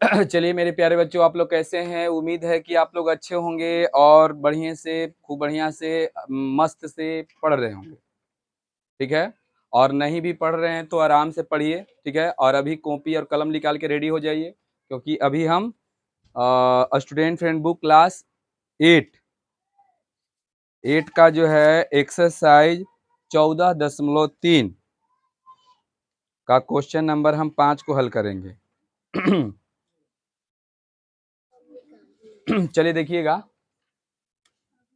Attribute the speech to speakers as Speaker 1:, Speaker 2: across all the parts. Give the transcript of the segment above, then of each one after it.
Speaker 1: चलिए मेरे प्यारे बच्चों, आप लोग कैसे हैं? उम्मीद है कि आप लोग अच्छे होंगे और बढ़िया से, खूब बढ़िया से, मस्त से पढ़ रहे होंगे, ठीक है? और नहीं भी पढ़ रहे हैं तो आराम से पढ़िए, ठीक है? और अभी कॉपी और कलम निकाल के रेडी हो जाइए, क्योंकि अभी हम स्टूडेंट फ्रेंड बुक क्लास 8 का जो है एक्सरसाइज 14.3 का क्वेश्चन नंबर हम 5 को हल करेंगे। चलिए देखिएगा,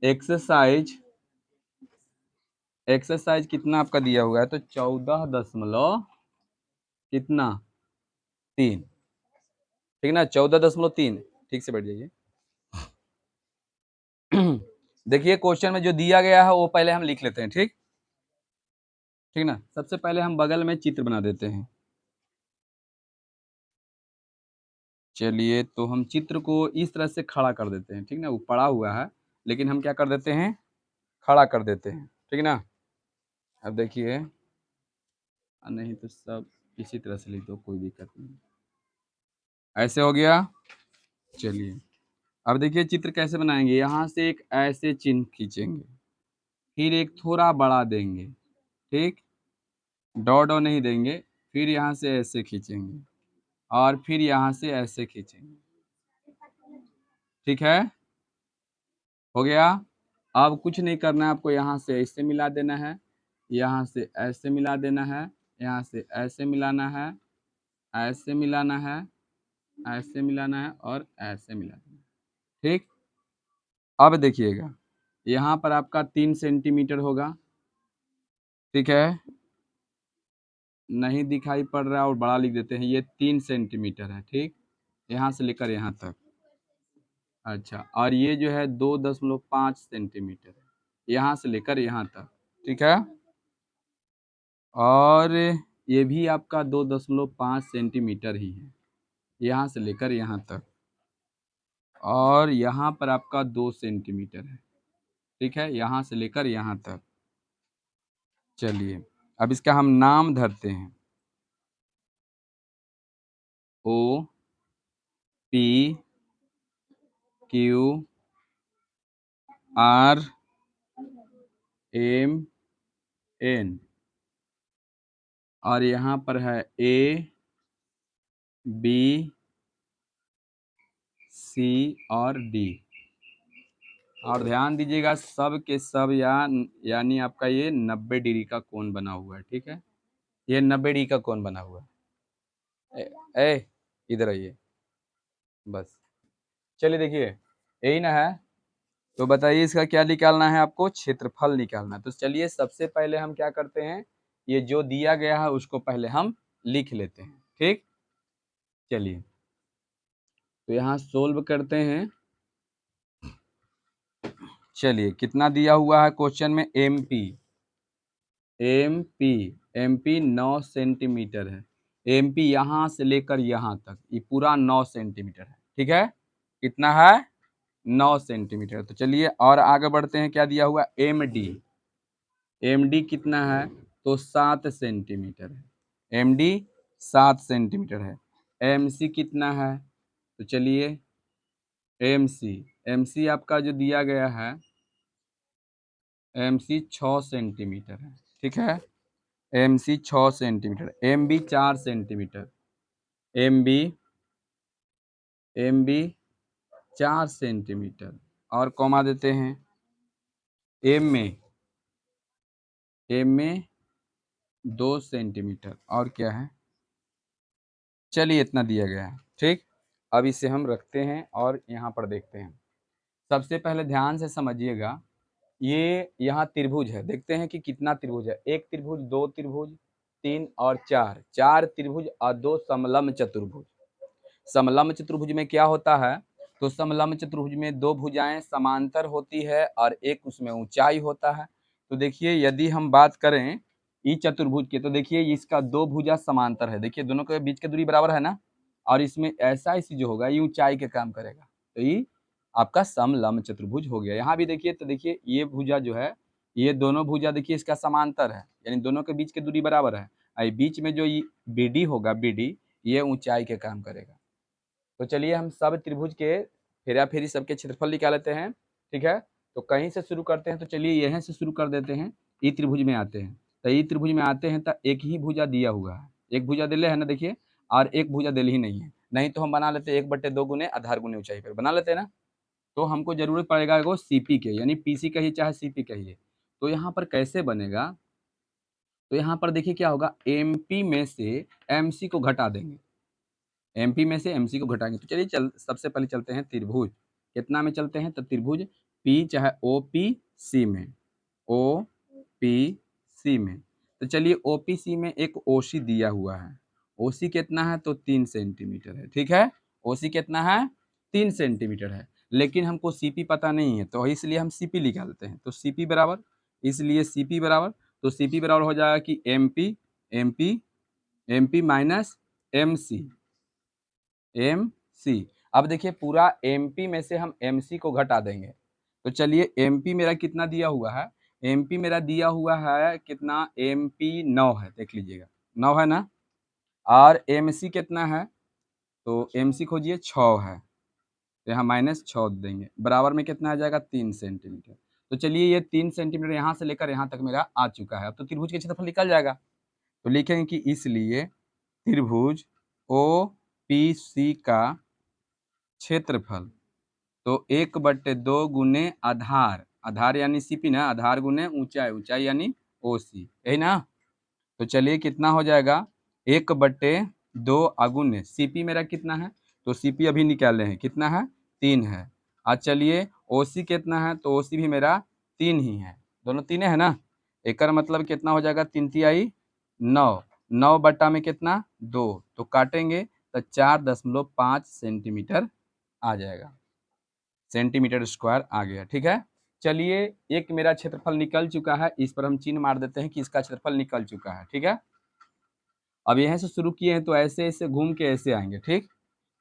Speaker 1: एक्सरसाइज कितना आपका दिया हुआ है, तो 14 दशमलव कितना 3, ठीक ना? 14.3, ठीक से बैठ जाइए। देखिए क्वेश्चन में जो दिया गया है वो पहले हम लिख लेते हैं, ठीक ना? सबसे पहले हम बगल में चित्र बना देते हैं। चलिए तो हम चित्र को इस तरह से खड़ा कर देते हैं, ठीक ना? वो पड़ा हुआ है, लेकिन हम क्या कर देते हैं, खड़ा कर देते हैं, ठीक ना? अब देखिए, नहीं तो सब इसी तरह से लिख दो, कोई दिक्कत नहीं। ऐसे हो गया। चलिए अब देखिए चित्र कैसे बनाएंगे। यहाँ से एक ऐसे चिन्ह खींचेंगे, फिर एक थोड़ा बड़ा देंगे, ठीक, डॉट डॉट नहीं देंगे, फिर यहाँ से ऐसे खींचेंगे और फिर यहाँ से ऐसे खींचेंगे, ठीक है? हो गया। अब कुछ नहीं करना है आपको, यहाँ से ऐसे मिला देना है, यहाँ से ऐसे मिला देना है, यहाँ से ऐसे मिलाना है, ऐसे मिलाना है, ऐसे मिलाना है और ऐसे मिलाना है, ठीक। अब देखिएगा, यहाँ पर आपका 3 सेंटीमीटर होगा, ठीक है? नहीं दिखाई पड़ रहा और बड़ा लिख देते हैं, ये 3 सेंटीमीटर है, ठीक, यहाँ से लेकर यहाँ तक। अच्छा, और ये जो है 2.5 सेंटीमीटर है, यहाँ से लेकर यहाँ तक, ठीक है? और ये भी आपका 2.5 सेंटीमीटर ही है, यहाँ से लेकर यहाँ तक। और यहाँ पर आपका 2 सेंटीमीटर है, ठीक है, यहाँ से लेकर यहाँ तक। चलिए अब इसका हम नाम धरते हैं, O P Q R M N, और यहाँ पर है ए बी सी और डी। और ध्यान दीजिएगा, सब के सब यानी आपका ये 90 डिग्री का कोण बना हुआ है, ठीक है? ये 90 डिग्री का कोण बना हुआ है। इधर आइए, बस। चलिए देखिए, यही ना है, तो बताइए इसका क्या निकालना है आपको? क्षेत्रफल निकालना है। तो चलिए सबसे पहले हम क्या करते हैं, ये जो दिया गया है उसको पहले हम लिख लेते हैं, ठीक। चलिए तो यहाँ सोल्व करते हैं। चलिए कितना दिया हुआ है क्वेश्चन में, एमपी 9 सेंटीमीटर है। एमपी यहाँ से लेकर यहाँ तक ये पूरा 9 सेंटीमीटर है, ठीक है? कितना है? 9 सेंटीमीटर। तो चलिए और आगे बढ़ते हैं, क्या दिया हुआ? एमडी कितना है? तो 7 सेंटीमीटर है, एमडी 7 सेंटीमीटर है। एमसी कितना है? तो चलिए एमसी आपका जो दिया गया है, एमसी 6 सेंटीमीटर है, ठीक है? MC 6 centimetre. MB 4 centimetre, MB 4 centimetre, और कॉमा देते हैं। एम में 2 सेंटीमीटर, और क्या है? चलिए इतना दिया गया है, ठीक। अब इसे हम रखते हैं और यहाँ पर देखते हैं। सबसे पहले ध्यान से समझिएगा, ये यहाँ त्रिभुज है, देखते हैं कि कितना त्रिभुज है। 1 त्रिभुज, 2 त्रिभुज, 3 और 4 त्रिभुज और 2 समलंब चतुर्भुज। समलंब चतुर्भुज में क्या होता है, तो समलंब चतुर्भुज में 2 भुजाएं समांतर होती है और एक उसमें ऊंचाई होता है। तो देखिए यदि हम बात करें ई चतुर्भुज की, तो देखिए इसका 2 भुजा समांतर है, देखिए दोनों के बीच की दूरी बराबर है ना, और इसमें ऐसा इसी जो होगा ये ऊंचाई के काम करेगा, तो ये आपका समलंब चतुर्भुज हो गया। यहाँ भी देखिए, तो देखिए ये भुजा जो है, ये दोनों भुजा देखिए इसका समांतर है, यानी दोनों के बीच की दूरी बराबर है। बीच में जो ये बीडी होगा, बीडी ये ऊंचाई के काम करेगा। तो चलिए हम सब त्रिभुज के हेरा फेरी सबके क्षेत्रफल निकाल लेते हैं, ठीक है। तो कहीं से शुरू करते हैं, तो चलिए यहाँ से शुरू कर देते हैं। ई त्रिभुज में आते हैं, तो ई त्रिभुज में आते हैं तो एक ही भुजा दिया हुआ है, एक भुजा दिले है ना, देखिए, और एक भुजा दिल ही नहीं है, नहीं तो हम बना लेते 1/2 गुने आधार गुने ऊंचाई पर बना लेते हैं ना। तो हमको जरूरत पड़ेगा एगो सीपी के, यानी पीसी कहिए चाहे सीपी कहिए। तो यहाँ पर कैसे बनेगा, तो यहाँ पर देखिए क्या होगा, एमपी में से एमसी को घटा देंगे, एमपी में से एमसी को घटाएंगे। तो चलिए सबसे पहले चलते हैं त्रिभुज, कितना में चलते हैं, तो त्रिभुज पी चाहे ओपीसी में, ओपीसी में। तो चलिए ओपीसी में एक ओसी दिया हुआ है, ओसी कितना है, तो 3 सेंटीमीटर है, ठीक है। ओसी कितना है, 3 सेंटीमीटर है, लेकिन हमको सीपी पता नहीं है, तो इसलिए हम सीपी निकालते हैं। तो सीपी बराबर, इसलिए सीपी बराबर, तो सीपी बराबर हो जाएगा कि MP, MP, MP minus MC, M C. अब देखिए पूरा एमपी में से हम एमसी को घटा देंगे। तो चलिए एमपी मेरा कितना दिया हुआ है, एमपी मेरा दिया हुआ है कितना, एमपी 9 है, देख लीजिएगा 9 है ना, और एमसी कितना है, तो एमसी खोजिए 6 है, तो यहाँ -6 देंगे, बराबर में कितना आ जाएगा, 3 सेंटीमीटर। तो चलिए ये 3 सेंटीमीटर यहाँ से लेकर यहाँ तक मेरा आ चुका है। अब तो त्रिभुज के क्षेत्रफल निकल जाएगा। तो लिखेंगे कि इसलिए त्रिभुज ओ पी सी का क्षेत्रफल, तो 1/2 गुने आधार, आधार यानी सीपी ना, आधार गुने ऊंचाई, ऊंचाई यानी ओसी, यही ना। तो चलिए कितना हो जाएगा, 1/2 अगुने सीपी मेरा कितना है, तो सीपी अभी निकाले हैं, कितना है, 3 है। आज चलिए ओसी कितना है, तो ओसी भी मेरा 3 ही है, दोनों 3 है ना। एक मतलब कितना हो जाएगा, 3 तिहाई 9, 9 बट्टा में कितना 2, तो काटेंगे तो 4.5 सेंटीमीटर आ जाएगा, सेंटीमीटर स्क्वायर आ गया, ठीक है। चलिए एक मेरा क्षेत्रफल निकल चुका है, इस पर हम चिन्ह मार देते हैं कि इसका क्षेत्रफल निकल चुका है, ठीक है। अब यहाँ से शुरू किए हैं तो ऐसे ऐसे घूम के ऐसे आएंगे, ठीक।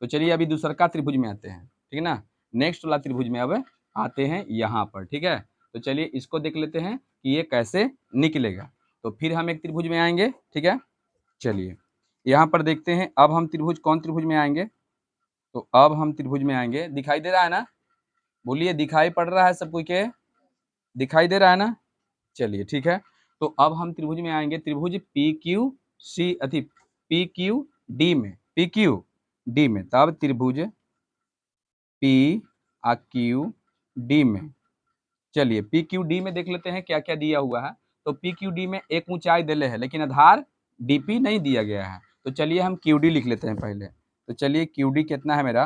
Speaker 1: तो चलिए अभी दूसरा त्रिभुज में आते हैं, ठीक है ना, नेक्स्ट वाला त्रिभुज में अब आते हैं यहाँ पर, ठीक है। तो चलिए इसको देख लेते हैं कि ये कैसे निकलेगा। तो फिर हम एक त्रिभुज में आएंगे, ठीक है। चलिए यहाँ पर देखते हैं, अब हम त्रिभुज कौन त्रिभुज में आएंगे, तो अब हम त्रिभुज में आएंगे, दिखाई दे रहा है ना, बोलिए दिखाई पड़ रहा है सबको के, दिखाई दे रहा है ना। चलिए ठीक है, तो अब हम त्रिभुज में आएंगे, त्रिभुज पी क्यू सी अथी पी क्यू डी में, पी क्यू डी में, तब त्रिभुज पी आ क्यू डी में। चलिए पी क्यू डी में देख लेते हैं क्या क्या दिया हुआ है। तो पी क्यू डी में एक ऊंचाई दिले है, लेकिन आधार डीपी नहीं दिया गया है। तो चलिए हम क्यू डी लिख लेते हैं पहले। तो चलिए क्यू डी कितना है मेरा,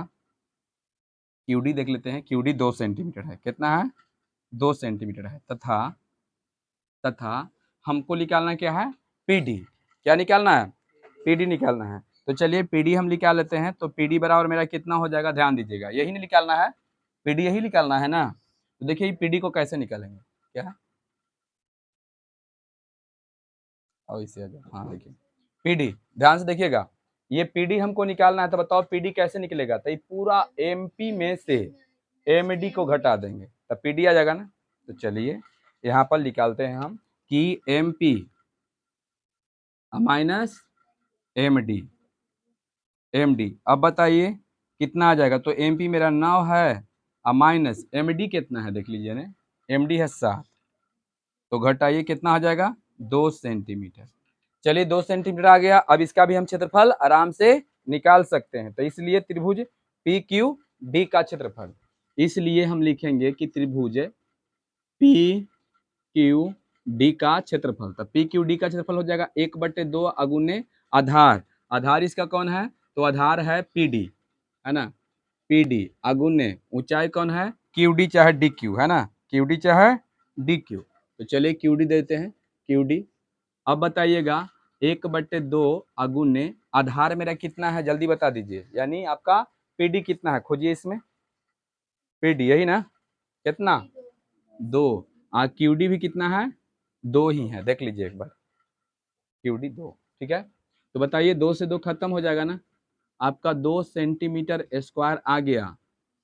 Speaker 1: क्यू डी देख लेते हैं, क्यू डी 2 सेंटीमीटर है, कितना है, 2 सेंटीमीटर है, तथा तथा हमको निकालना क्या है, पीडी, क्या निकालना है, पीडी निकालना है। तो चलिए पीडी हम निकाल लेते हैं। तो पीडी बराबर मेरा कितना हो जाएगा, ध्यान दीजिएगा, यही नहीं निकालना है, पीडी यही निकालना है ना। तो देखिए पीडी को कैसे निकालेंगे, क्या है, और इसे हाँ देखिए पीडी, ध्यान से देखिएगा, ये पीडी हमको निकालना है। तो बताओ पीडी कैसे निकलेगा, तो ये पूरा एमपी में से एमडी को घटा देंगे, तो पीडी आ जाएगा ना। तो चलिए यहाँ पर निकालते हैं हम कि एमपी माइनस एमडी, एमडी, अब बताइए कितना आ जाएगा। तो एमपी मेरा 9 है और माइनस एमडी कितना है, देख लीजिए ना, एमडी है 7, तो घटाइए कितना आ जाएगा, 2 सेंटीमीटर। चलिए 2 सेंटीमीटर आ गया। अब इसका भी हम क्षेत्रफल आराम से निकाल सकते हैं। तो इसलिए त्रिभुज पी क्यू डी का क्षेत्रफल, इसलिए हम लिखेंगे कि त्रिभुज पी क्यू डी का क्षेत्रफल, तो पी क्यू डी का क्षेत्रफल हो जाएगा 1/2 अगुने आधार, आधार इसका कौन है, तो आधार है पी डी, है ना, पी डी अगुने ऊंचाई कौन है, क्यू डी चाहे डी क्यू, है ना, क्यू डी चाहे डी क्यू। तो चलिए क्यू डी देते हैं, क्यू डी। अब बताइएगा 1/2 अगुने आधार मेरा कितना है, जल्दी बता दीजिए, यानी आपका पी डी कितना है, खोजिए इसमें, पी डी यही ना, कितना 2, क्यू डी भी कितना है, 2 ही है, देख लीजिए एक बार, क्यू डी 2, ठीक है। तो बताइए 2 से 2 खत्म हो जाएगा ना, आपका 2 सेंटीमीटर स्क्वायर आ गया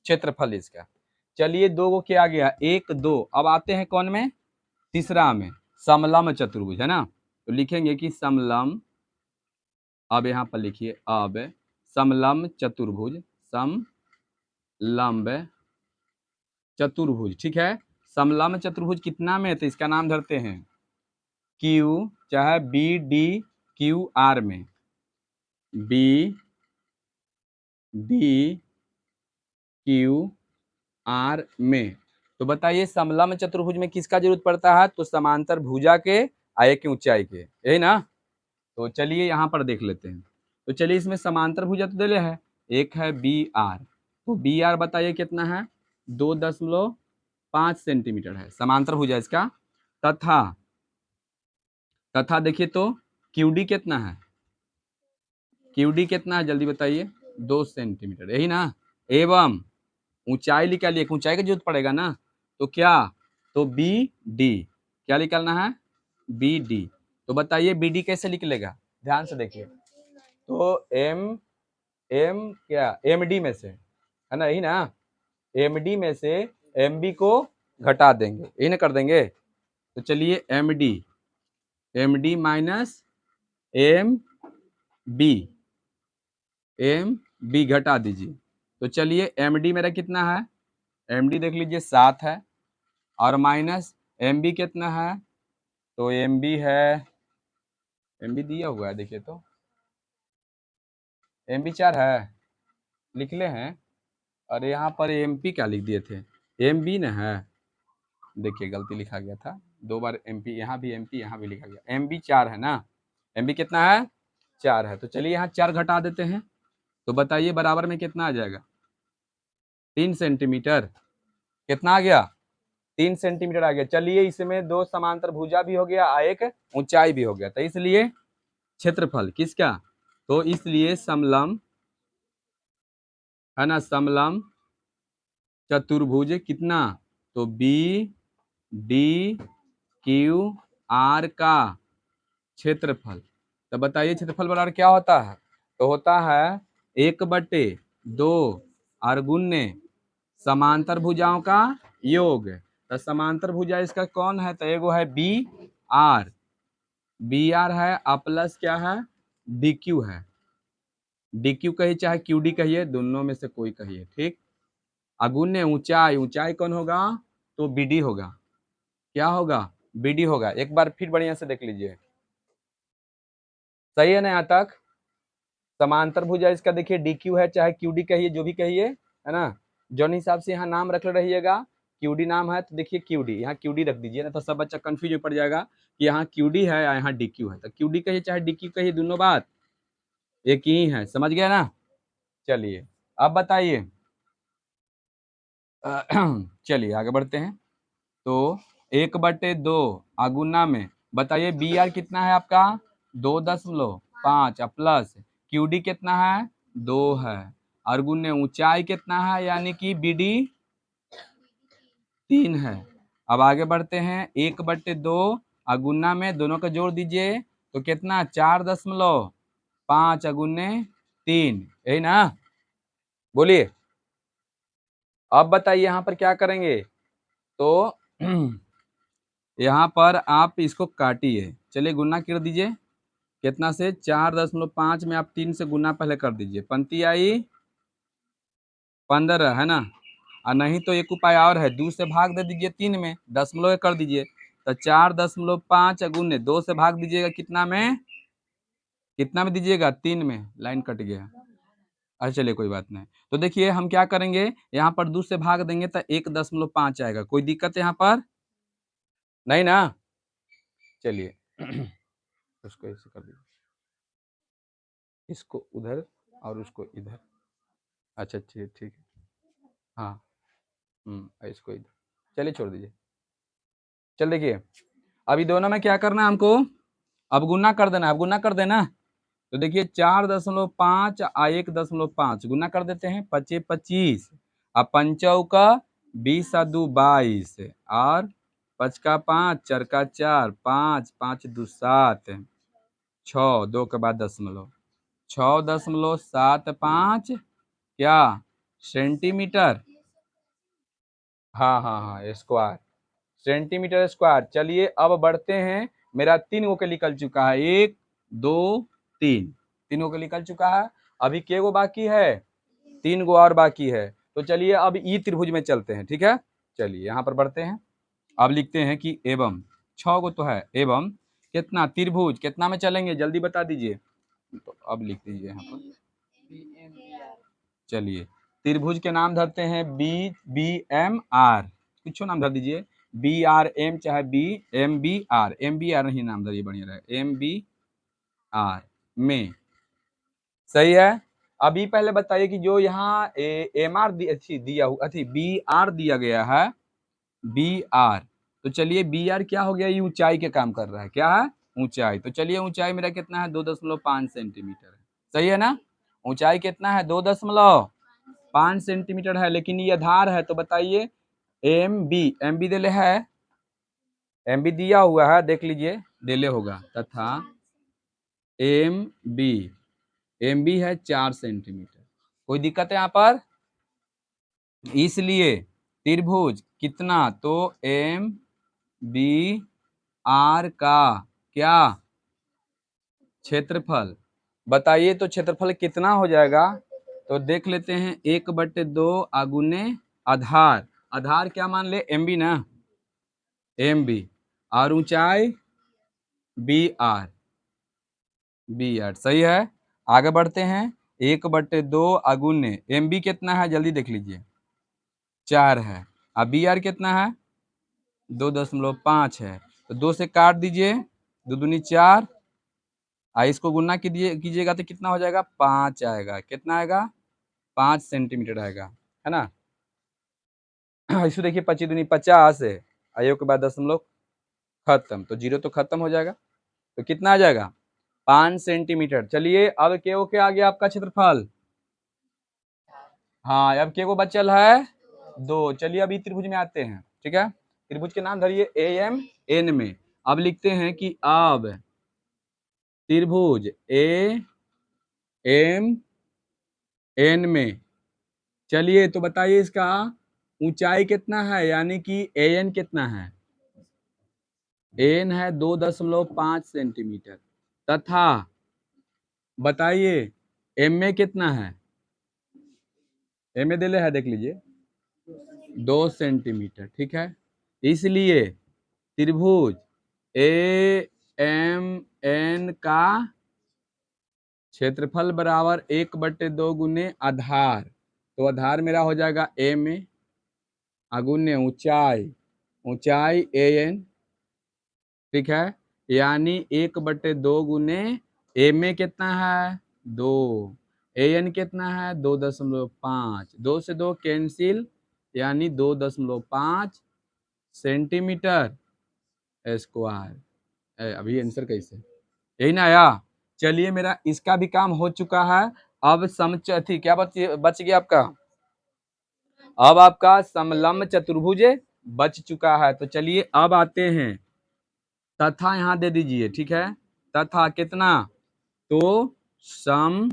Speaker 1: क्षेत्रफल इसका। चलिए 2 को क्या आ गया, 1 2, अब आते हैं कौन में, तीसरा में, समलम चतुर्भुज, है ना। तो लिखेंगे कि समलम, अब यहाँ पर लिखिए, अब समलम चतुर्भुज, समलंब चतुर्भुज, ठीक है। समलंब चतुर्भुज कितना में है तो इसका नाम धरते हैं क्यू, चाहे बी डी क्यू आर में, बी डी क्यू आर में। तो बताइए समलंब चतुर्भुज में किसका जरूरत पड़ता है, तो समांतर भुजा के एक की ऊंचाई के, यही ना। तो चलिए यहाँ पर देख लेते हैं। तो चलिए इसमें समांतर भुजा तो दे है, एक है बी आर, तो बी आर बताइए कितना है, 2.5 सेंटीमीटर है समांतर भुजा इसका। तथा तथा देखिए तो क्यूडी कितना है, क्यूडी कितना है जल्दी बताइए, 2 सेंटीमीटर, यही ना। एवं ऊंचाई निकालिए, ऊंचाई का जरूरत पड़ेगा ना, तो क्या, तो बी डी, क्या निकालना है, बी डी। तो बताइए बी डी कैसे निकलेगा, ध्यान से देखिए। तो एम एम क्या एम डी में से है ना, यही ना, एम डी में से एम बी को घटा देंगे, यही ना कर देंगे। तो चलिए M D minus M B घटा दीजिए। तो चलिए एम डी मेरा कितना है, एम डी देख लीजिए 7 है, और माइनस एम बी कितना है, तो एम बी है, एम बी दिया हुआ है देखिए तो, एम बी 4 है, लिख ले हैं। अरे यहाँ पर एम पी क्या लिख दिए थे, एम बी ना है, देखिए गलती लिखा गया था, 2 बार एम पी, यहाँ भी एम पी, यहाँ भी लिखा गया, एम बी 4 है ना, एम बी कितना है, 4 है। तो चलिए यहाँ 4 घटा देते हैं, तो बताइए बराबर में कितना आ जाएगा, 3 सेंटीमीटर, कितना आ गया, 3 सेंटीमीटर आ गया। चलिए इसमें 2 समांतर भुजा भी हो गया, एक ऊंचाई भी हो गया, तो इसलिए क्षेत्रफल किसका, तो इसलिए समलंब है ना, समलंब चतुर्भुज कितना, तो बी डी क्यू आर का क्षेत्रफल। तो बताइए क्षेत्रफल बराबर क्या होता है, तो होता है 1/2 और गुणे समांतर भुजाओं का योग। तो समांतर भुजा इसका कौन है, तो एगो है बी आर है, और प्लस क्या है, डी क्यू है, डी क्यू कहिए चाहे क्यू डी कहिए, दोनों में से कोई कहिए, ठीक। अगुण्य ऊंचाई, ऊंचाई कौन होगा, तो बी डी होगा, क्या होगा, बी डी होगा। एक बार फिर बढ़िया से देख लीजिए, सही है ना यहाँ तक। समांतर भुजा इसका देखिए डी क्यू है, चाहे क्यू डी कहिए, जो भी कहिए, है ना। जो हिसाब से यहाँ नाम रख रहिएगा, क्यू डी नाम है तो देखिए क्यू डी, यहाँ क्यू डी रख दीजिए, ना तो सब बच्चा कंफ्यूज पड़ जाएगा कि यहाँ क्यू डी है या यहाँ डी क्यू है। तो क्यू डी कहिए चाहे डी क्यू कहिए, दोनों बात एक ही है, समझ गया ना। चलिए अब बताइए, चलिए आगे बढ़ते हैं। तो 1/2 अगुना में बताइए बी आर कितना है आपका, 2.5 प्लस क्यू डी कितना है, 2 है, और गुने ऊंचाई कितना है, यानी कि बी डी 3 है। अब आगे बढ़ते हैं, 1/2 अगुना में दोनों का जोड़ दीजिए, तो कितना, 4.5 अगुने 3, यही ना, बोलिए। अब बताइए यहाँ पर क्या करेंगे, तो यहाँ पर आप इसको काटिए, चलिए गुना कर दीजिए, कितना से, 4.5 में आप 3 से गुना पहले कर दीजिए, पंक्ति आई 15 है ना। और नहीं तो एक उपाय और है, 2 से भाग दे दीजिए 3 में, दशमलव कर दीजिए, तो 4.5 गुने 2 से भाग दीजिएगा, कितना में, कितना में दीजिएगा, 3 में, लाइन कट गया। अच्छा चलिए कोई बात नहीं। तो देखिए हम क्या करेंगे, यहाँ पर 2 से भाग देंगे तो 1.5 आएगा, कोई दिक्कत है यहाँ पर, नहीं ना। चलिए उसको ऐसे कर दीजिए, इसको उधर और उसको इधर, अच्छा ठीक ठीक है, हाँ इसको इधर, चलिए छोड़ दीजिए। चल देखिए, अभी दोनों में क्या करना है हमको, अब गुना कर देना, अब गुना कर देना। तो देखिए 4.5 और 1.5 गुना कर देते हैं, 25 25, और पंचौ का 20 और 2 22, और 5 का 5 4 का 4 5 5 2 7 6 2 के बाद दशमलव, 6.75 क्या, सेंटीमीटर, हाँ हाँ हाँ स्क्वायर, सेंटीमीटर स्क्वायर। चलिए अब बढ़ते हैं, मेरा 3 गो के निकल चुका है, 1 2 3, 3 गो के निकल चुका है। अभी के गो बाकी है, 3 गो और बाकी है। तो चलिए अब ई त्रिभुज में चलते हैं, ठीक है। चलिए यहाँ पर बढ़ते हैं। अब लिखते हैं कि एवं 6 गो तो है, एवं कितना त्रिभुज कितना में चलेंगे जल्दी बता दीजिए। तो अब लिख दीजिए यहाँ पर। चलिए त्रिभुज के नाम धरते हैं BBMR, कुछ नाम धर दीजिए, BRM चाहे MBR नहीं नाम धरिए, बढ़िया रहे MBR में। सही है। अभी पहले बताइए कि जो यहाँ MR दिया हुआ BR दिया गया है, BR, तो चलिए BR क्या हो गया, ये ऊंचाई के काम कर रहा है, क्या है ऊंचाई। तो चलिए ऊंचाई मेरा कितना है 2.5 सेंटीमीटर है, सही है ना। ऊंचाई कितना है 2.5 सेंटीमीटर है, लेकिन ये आधार है। तो बताइए MB दिले है, MB दिया हुआ है, देख लीजिए दिले होगा, तथा MB है 4 सेंटीमीटर। कोई दिक्कत है यहाँ पर। इसलिए त्रिभुज कितना, तो MBR का क्या क्षेत्रफल बताइए। तो क्षेत्रफल कितना हो जाएगा, तो देख लेते हैं 1/2 आगुने आधार, आधार क्या मान ले MB ना, MB, और ऊंचाई BR, सही है। आगे बढ़ते हैं। 1/2 आगुने MB कितना है जल्दी देख लीजिए, 4 है, अब BR कितना है 2.5 है। तो 2 से काट दीजिए, 2 दूनी 4, इसको गुना कीजिएगा तो कितना हो जाएगा 5 आएगा, कितना आएगा 5 सेंटीमीटर आएगा, है ना। इसको देखिए 25 दूनी 50 है, आयोग के बाद दशमलव खत्म, तो 0 तो खत्म हो जाएगा, तो कितना आ जाएगा 5 सेंटीमीटर। चलिए अब के आ गया आपका क्षेत्रफल, हाँ अब के को बचल है 2। चलिए अभी त्रिभुज में आते हैं, ठीक है। त्रिभुज के नाम धरिए AMN में। अब लिखते हैं कि अब त्रिभुज AMN में, चलिए तो बताइए इसका ऊंचाई कितना है, यानी कि AN कितना है, AN है 2.5 सेंटीमीटर, तथा बताइए MA कितना है, MA दिले है देख लीजिए 2 सेंटीमीटर, ठीक है। इसलिए त्रिभुज AMN का क्षेत्रफल बराबर 1/2 गुने आधार, तो आधार मेरा हो जाएगा MA अगुने ऊंचाई AN, ठीक है, यानी 1/2 गुने MA कितना है 2, AN कितना है 2.5, 2 से 2 कैंसिल, यानी 2.5 सेंटीमीटर स्क्वायर। अभी आंसर कैसे, यही ना आया। चलिए मेरा इसका भी काम हो चुका है। अब क्या बच गया आपका, अब आपका समलंब चतुर्भुज बच चुका है। तो चलिए अब आते हैं, तथा यहाँ दे दीजिए, ठीक है, तथा कितना, तो समलंब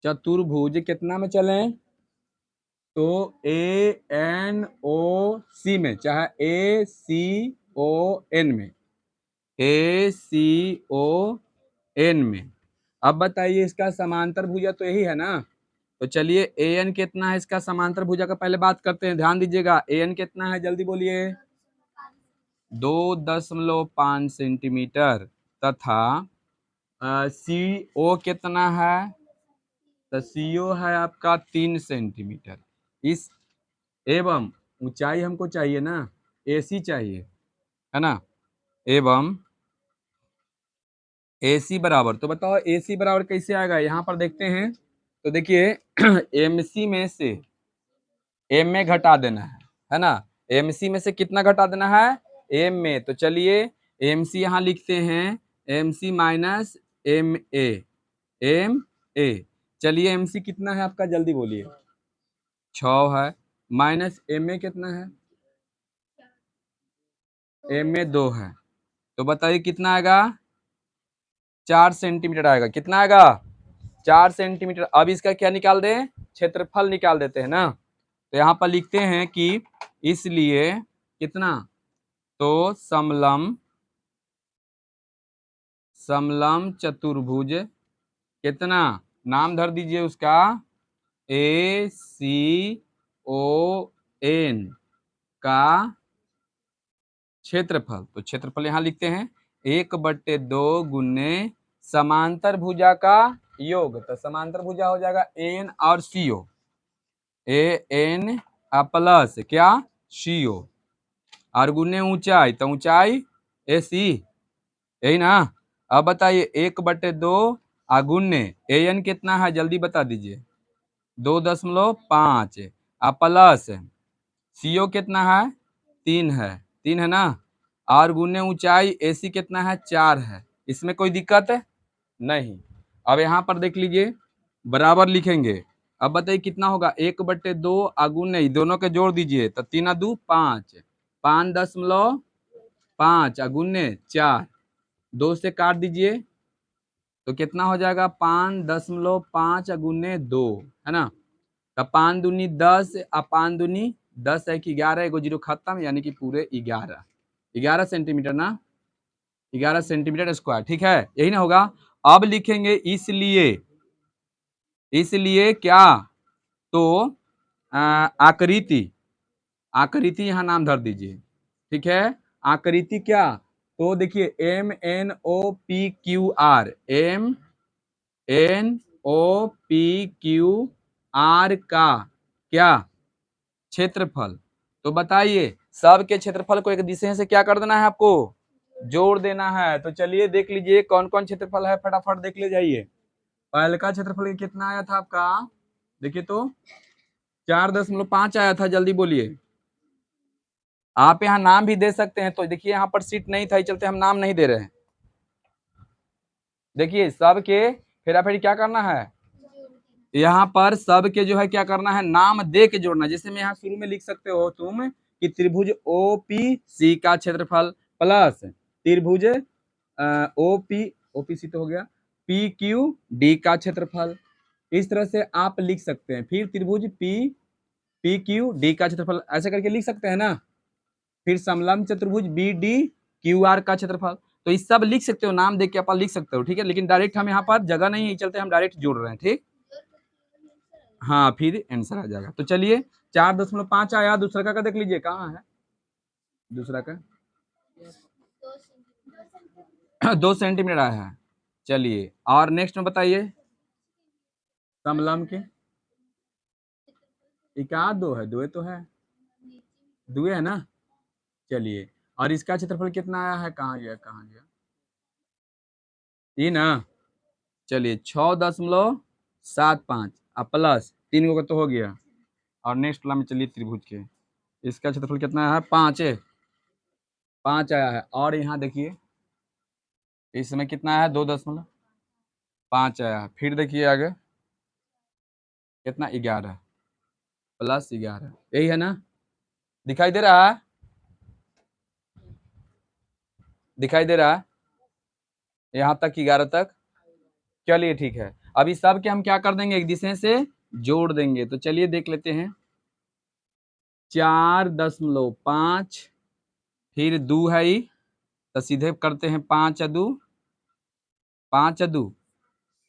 Speaker 1: चतुर्भुज कितना में चले, तो ANOC में, चाहे ACON में, ACON में। अब बताइए इसका समांतर भुजा तो यही है ना। तो चलिए AN कितना है, इसका समांतर भुजा का पहले बात करते हैं, ध्यान दीजिएगा AN कितना है जल्दी बोलिए 2.5 सेंटीमीटर, तथा CO कितना है, तो CO है आपका 3 सेंटीमीटर। इस एवं ऊंचाई हमको चाहिए ना, AC चाहिए, है ना, एवं AC बराबर, तो बताओ AC बराबर कैसे आएगा, यहाँ पर देखते हैं। तो देखिए MC में से MA घटा देना है ना, MC में से कितना घटा देना है MA, तो चलिए MC यहाँ लिखते हैं MC माइनस MA, चलिए MC कितना है आपका जल्दी बोलिए 6 है, माइनस MA कितना है, MA 2 है, तो बताइए कितना आएगा 4 सेंटीमीटर आएगा, कितना आएगा 4 सेंटीमीटर। अब इसका क्या निकाल दें, क्षेत्रफल निकाल देते हैं ना। तो यहाँ पर लिखते हैं कि इसलिए कितना, तो समलंब चतुर्भुज कितना नाम धर दीजिए उसका ACON का क्षेत्रफल। तो क्षेत्रफल यहां लिखते हैं 1/2 गुने समांतर भुजा का योग। तो समांतर भुजा हो जाएगा एन और CO, AN प्लस क्या CO, और गुने ऊंचाई, तो ऊंचाई AC, यही ना। अब बताइए 1/2 गुने AN कितना है, जल्दी बता दीजिए, 2.5 प्लस CO कितना है, 3 है, 3 है ना, और गुने ऊंचाई AC कितना है, 4 है। इसमें कोई दिक्कत है नहीं। अब यहाँ पर देख लीजिए, बराबर लिखेंगे। अब बताइए कितना होगा, 1/2 गुने दोनों के जोड़ दीजिए, तो 3 2 5, 5.5 गुने 4, 2 से काट दीजिए तो कितना हो जाएगा, 5.5 गुने 2, है ना। तो 5 दूनी 10, 5 दूनी 10 है कि 11, एगो जीरो खत्म, यानी कि पूरे 11 सेंटीमीटर ना, 11 सेंटीमीटर स्क्वायर, ठीक है, यही ना होगा। अब लिखेंगे इसलिए क्या, तो आकृति यहाँ नाम धर दीजिए, ठीक है। आकृति क्या, तो देखिए MNOPQR, MNOPQR का क्या क्षेत्रफल। तो बताइए सब के क्षेत्रफल को एक दिशा से क्या कर देना है, आपको जोड़ देना है। तो चलिए देख लीजिए कौन कौन क्षेत्रफल है, फटाफट देख ले जाइए। पहले का क्षेत्रफल कितना आया था आपका, देखिए तो 4.5 आया था, जल्दी बोलिए। आप यहाँ नाम भी दे सकते हैं, तो देखिए यहाँ पर सीट नहीं था, चलते हम नाम नहीं दे रहे हैं। देखिए सबके फिर क्या करना है, यहाँ पर सबके जो है क्या करना है, नाम दे के जोड़ना। जैसे मैं यहाँ शुरू में लिख सकते हो तुम कि त्रिभुज OPC का क्षेत्रफल प्लस त्रिभुज OPC तो हो गया, PQD का क्षेत्रफल, इस तरह से आप लिख सकते हैं। फिर त्रिभुज PQD का क्षेत्रफल ऐसे करके लिख सकते हैं ना। फिर समलंब चतुर्भुज BDQR का क्षेत्रफल, तो ये सब लिख सकते हो, नाम देख के आप लिख सकते हो, ठीक है। लेकिन डायरेक्ट हम यहाँ पर जगह नहीं चलते, हम डायरेक्ट जोड़ रहे हैं, ठीक। हाँ फिर आंसर आ जाएगा। तो चलिए 4.5 आया, दूसरा का देख लीजिए कहाँ है, दूसरा का 2 सेंटीमीटर आया है। चलिए और नेक्स्ट में बताइए, समलंब के एक आध दो है, दो तो है, दुए है ना। चलिए और इसका क्षेत्रफल कितना आया है, कहाँ गया ये ना। चलिए 6.75 प्लस 3 का तो हो गया। और नेक्स्ट वाला में चलिए त्रिभुज के, इसका क्षेत्रफल कितना है, 5 आया है। और यहाँ देखिए इसमें कितना है, 2.5 आया है। फिर देखिए आगे कितना, 11 प्लस 11, यही है ना, दिखाई दे रहा है, दिखाई दे रहा है यहाँ तक, 11 तक। चलिए ठीक है, अभी सब के हम क्या कर देंगे, एक दिशा से जोड़ देंगे। तो चलिए देख लेते हैं, 4.5, फिर 2 है ही, तो सीधे करते हैं 5 2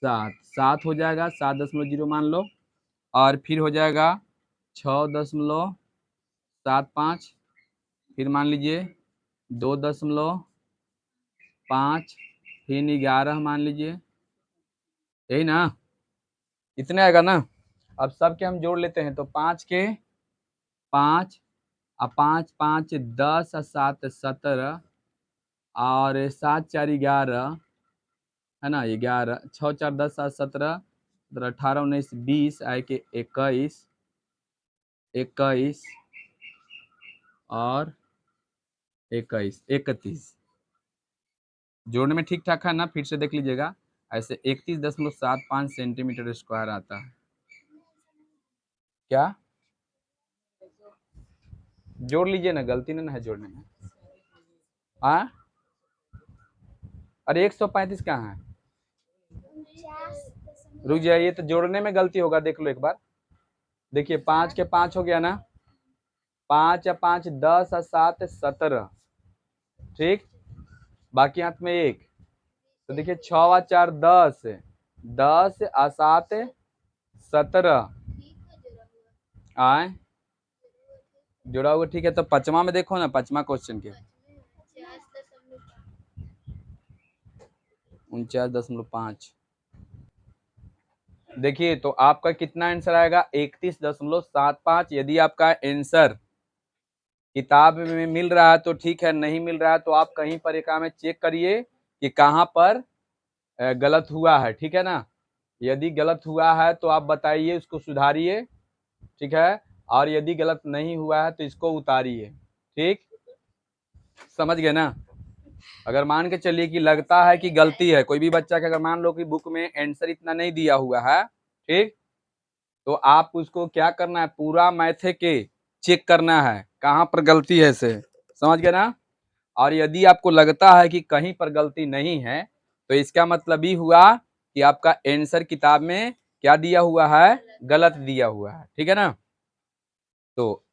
Speaker 1: 7, 7 हो जाएगा, 7.0 मान लो। और फिर हो जाएगा 6.75, फिर मान लीजिए 2.5, फिर 11 मान लीजिए, यही ना, इतने आएगा ना। अब सबके हम जोड़ लेते हैं, तो 5 के 5 5 5 10 7 17, और 7 4 11, है ना, 11 6 4 10 7 17 18 19 20 आए के 21 और 31 जोड़ने में ठीक ठाक है ना, फिर से देख लीजिएगा, ऐसे 31.75 सेंटीमीटर स्क्वायर आता है। क्या जोड़ लीजिए ना, गलती ना है जोड़ने में। अरे 135 कहाँ है, रुक जाइए, तो जोड़ने में गलती होगा, देख लो एक बार। देखिए 5 के 5 हो गया ना, 5 5 10 7 17, ठीक, बाकी हाथ में 1, तो देखिए 6 4 10, 10 और 7 17 आए जुड़ा हुआ ठीक है। तो पचमा में देखो ना, पचमा क्वेश्चन के 49.5। देखिए तो आपका कितना आंसर आएगा 31.75। यदि आपका आंसर किताब में मिल रहा है तो ठीक है, नहीं मिल रहा है तो आप कहीं पर एक में चेक करिए कि कहाँ पर गलत हुआ है, ठीक है ना। यदि गलत हुआ है तो आप बताइए, उसको सुधारिए, ठीक है। और यदि गलत नहीं हुआ है तो इसको उतारिए, ठीक, समझ गए ना। अगर मान के चलिए कि लगता है कि गलती है, कोई भी बच्चा का अगर मान लो कि बुक में आंसर इतना नहीं दिया हुआ है, ठीक, तो आप उसको क्या करना है, पूरा मैथे के चेक करना है कहाँ पर गलती है से, समझ गए ना। और यदि आपको लगता है कि कहीं पर गलती नहीं है तो इसका मतलब ही हुआ कि आपका आंसर किताब में क्या दिया हुआ है, गलत दिया हुआ है, ठीक है ना। तो